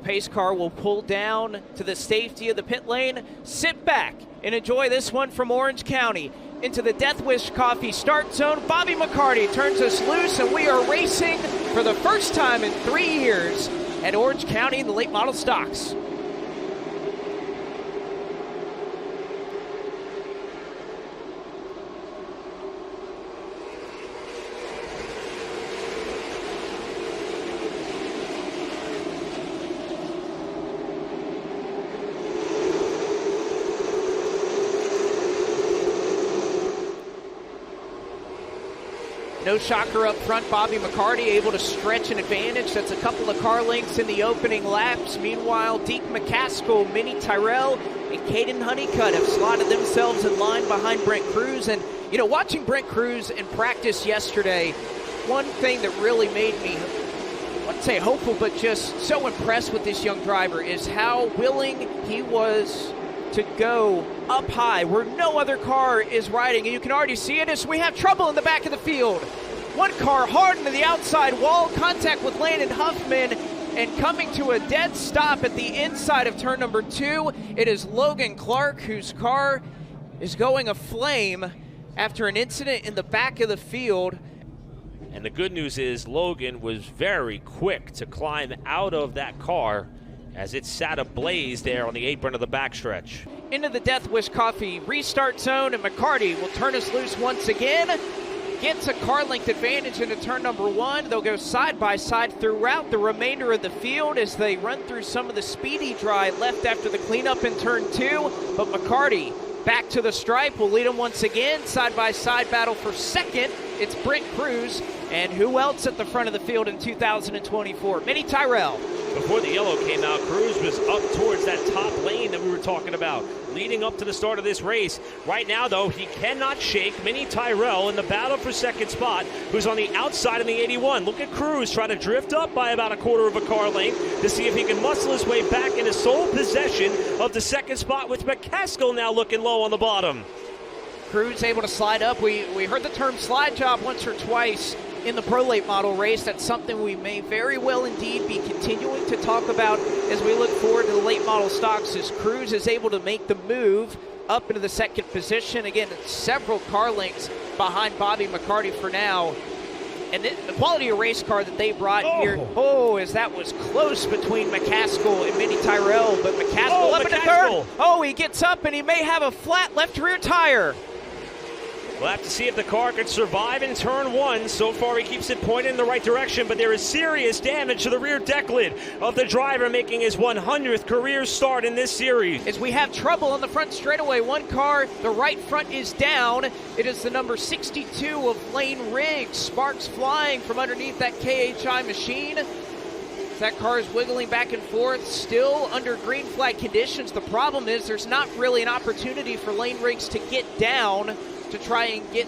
pace car will pull down to the safety of the pit lane. Sit back and enjoy this one from Orange County. Into the Death Wish Coffee start zone. Bobby McCarty turns us loose, and we are racing for the first time in 3 years at Orange County in the late model stocks. No shocker up front, Bobby McCarty able to stretch an advantage. That's a couple of car lengths in the opening laps. Meanwhile, Deke McCaskill, Minnie Tyrell, and Caden Honeycutt have slotted themselves in line behind Brent Cruz. And, you know, watching Brent Cruz in practice yesterday, one thing that really made me, I wouldn't say hopeful, but just so impressed with this young driver is how willing he was to go up high where no other car is riding. And you can already see it as we have trouble in the back of the field. One car hard into the outside wall, contact with Landon Huffman, and coming to a dead stop at the inside of turn number 2, it is Logan Clark, whose car is going aflame after an incident in the back of the field. And the good news is Logan was very quick to climb out of that car as it sat ablaze there on the apron of the backstretch. Into the Death Wish Coffee restart zone, and McCarty will turn us loose once again. Gets a car length advantage into turn number 1. They'll go side by side throughout the remainder of the field as they run through some of the speedy dry left after the cleanup in turn 2. But McCarty back to the stripe will lead him once again. Side by side battle for second. It's Brent Cruz. And who else at the front of the field in 2024? Minnie Tyrell. Before the yellow came out, Cruz was up towards that top lane that we were talking about, leading up to the start of this race. Right now, though, he cannot shake Minnie Tyrell in the battle for second spot, who's on the outside of the 81. Look at Cruz try to drift up by about a quarter of a car length to see if he can muscle his way back into sole possession of the second spot, with McCaskill now looking low on the bottom. Cruz able to slide up. We heard the term slide job once or twice in the Pro Late Model race. That's something we may very well indeed be continuing to talk about as we look forward to the late model stocks, as Cruz is able to make the move up into the second position. Again, several car lengths behind Bobby McCarty for now. And the quality of race car that they brought here, as that was close between McCaskill and Minnie Tyrell, but McCaskill up into third. Oh, he gets up and he may have a flat left rear tire. We'll have to see if the car can survive in turn 1. So far, he keeps it pointed in the right direction, but there is serious damage to the rear deck lid of the driver, making his 100th career start in this series. As we have trouble on the front straightaway, one car, the right front is down. It is the number 62 of Lane Riggs. Sparks flying from underneath that KHI machine. That car is wiggling back and forth, still under green flag conditions. The problem is there's not really an opportunity for Lane Riggs to get down to try and get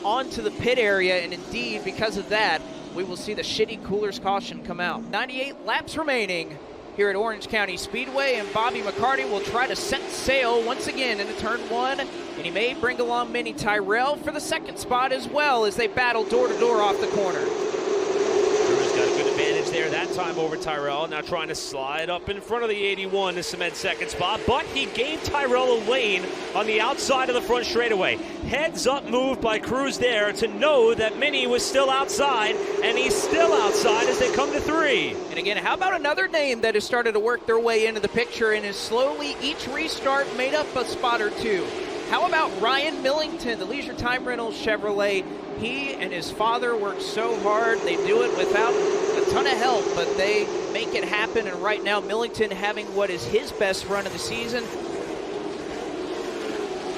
onto the pit area, and indeed, because of that, we will see the shitty cooler's caution come out. 98 laps remaining here at Orange County Speedway, and Bobby McCarty will try to set sail once again into turn 1, and he may bring along Minnie Tyrell for the second spot as well as they battle door to door off the corner. Cruz got a good advantage there that time over Tyrell, now trying to slide up in front of the 81 to cement second spot, but he gave Tyrell a lane on the outside of the front straightaway. Heads up move by Cruz there to know that Minnie was still outside, and he's still outside as they come to 3. And again, how about another name that has started to work their way into the picture and is slowly each restart made up a spot or two? How about Ryan Millington, the Leisure Time Rentals Chevrolet? He and his father work so hard. They do it without a ton of help, but they make it happen. And right now, Millington having what is his best run of the season.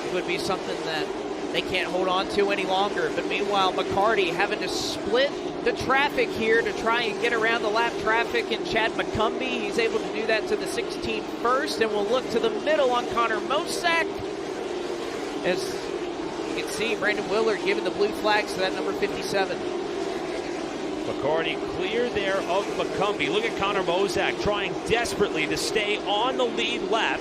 It would be something that they can't hold on to any longer. But meanwhile, McCarty having to split the traffic here to try and get around the lap traffic in Chad McCumbee. He's able to do that to the 16th first, and we'll look to the middle on Connor Mosak. As you can see, Brandon Willard giving the blue flags to that number 57. McCarty clear there of McCumbee. Look at Connor Mosak trying desperately to stay on the lead lap,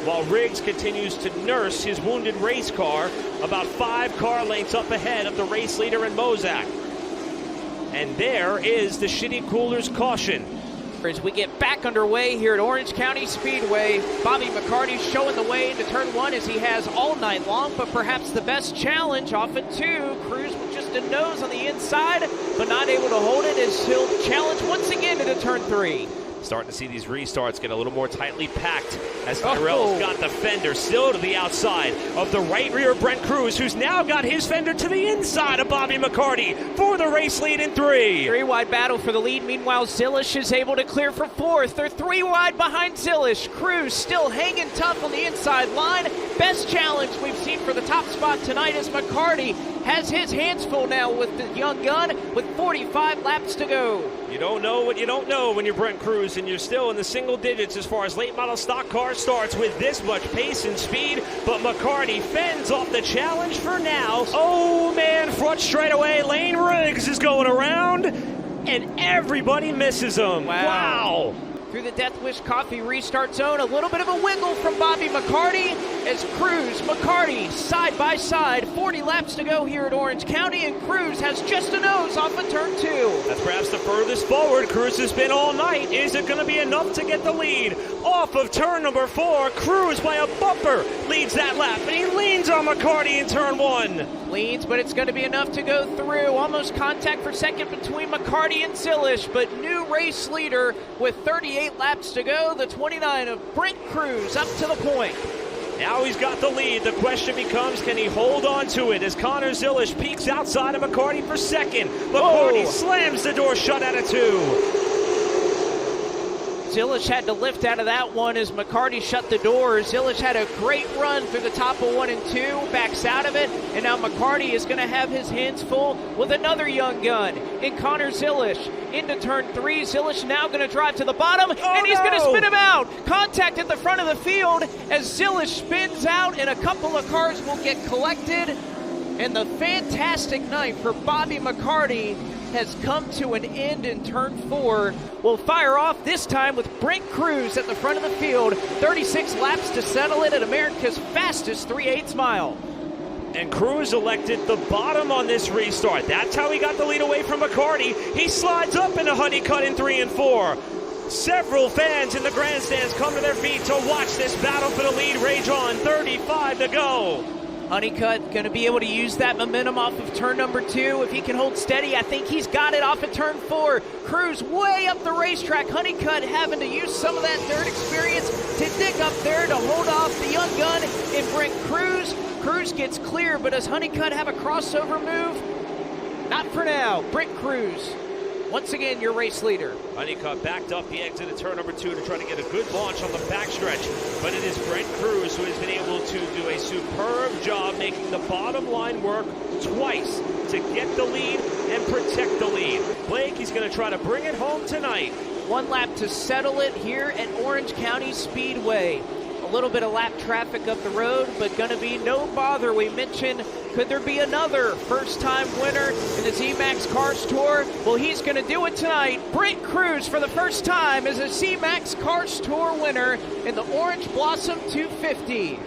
while Riggs continues to nurse his wounded race car about 5 car lengths up ahead of the race leader in Mosak. And there is the shitty cooler's caution. As we get back underway here at Orange County Speedway, Bobby McCarty showing the way into turn 1 as he has all night long, but perhaps the best challenge off at 2. Cruz with just a nose on the inside, but not able to hold it as he'll challenge once again into turn 3. Starting to see these restarts get a little more tightly packed as Tyrell's got the fender still to the outside of the right rear Brent Cruz, who's now got his fender to the inside of Bobby McCarty for the race lead in 3. 3-wide battle for the lead. Meanwhile, Zilish is able to clear for 4th. They're 3 wide behind Zilish. Cruz still hanging tough on the inside line. Best challenge we've seen for the top spot tonight as McCarty has his hands full now with the young gun with 45 laps to go. You don't know what you don't know when you're Brent Cruz, and you're still in the single digits as far as late model stock car starts with this much pace and speed, but McCarty fends off the challenge for now. Oh man, front straightaway, Lane Riggs is going around, and everybody misses him. Wow. Through the Death Wish Coffee restart zone, a little bit of a wiggle from Bobby McCarty as Cruz, McCarty side by side, 40 laps to go here at Orange County, and Cruz has just a nose off of turn 2. That's perhaps the furthest forward Cruz has been all night. Is it going to be enough to get the lead? Off of turn number 4, Cruz by a bumper leads that lap, and he leans on McCarty in turn 1. Leads, but it's going to be enough to go through. Almost contact for second between McCarty and Zilish, but new race leader with 38 laps to go. The 29 of Brent Cruz up to the point. Now he's got the lead. The question becomes, can he hold on to it as Connor Zilish peeks outside of McCarty for second. McCarty slams the door shut out of 2. Zilish had to lift out of that one as McCarty shut the door. Zilish had a great run through the top of 1 and 2, backs out of it, and now McCarty is going to have his hands full with another young gun in Connor Zilish. Into turn 3, Zilish now going to drive to the bottom, and he's going to spin him out. Contact at the front of the field as Zilish spins out, and a couple of cars will get collected. And the fantastic night for Bobby McCarty has come to an end in turn 4. Will fire off this time with Brent Cruz at the front of the field. 36 laps to settle it at America's fastest 3/8 mile. And Cruz elected the bottom on this restart. That's how he got the lead away from McCarty. He slides up in a Honeycutt in 3 and 4. Several fans in the grandstands come to their feet to watch this battle for the lead rage on. 35 to go. Honeycutt going to be able to use that momentum off of turn number 2. If he can hold steady, I think he's got it off of turn 4. Cruz way up the racetrack. Honeycutt having to use some of that dirt experience to dig up there to hold off the young gun and Brent Cruz. Cruz gets clear, but does Honeycutt have a crossover move? Not for now. Brent Cruz, once again, your race leader. Honeycutt backed up the exit of turn number 2 to try to get a good launch on the backstretch. But it is Brent Cruz who has been able to do a superb job making the bottom line work twice to get the lead and protect the lead. Blake, he's going to try to bring it home tonight. 1 lap to settle it here at Orange County Speedway. A little bit of lap traffic up the road, but going to be no bother. We mentioned, could there be another first-time winner in the Z-Max Cars Tour? Well, he's going to do it tonight. Brent Cruz, for the first time, is a Z-Max Cars Tour winner in the Orange Blossom 250.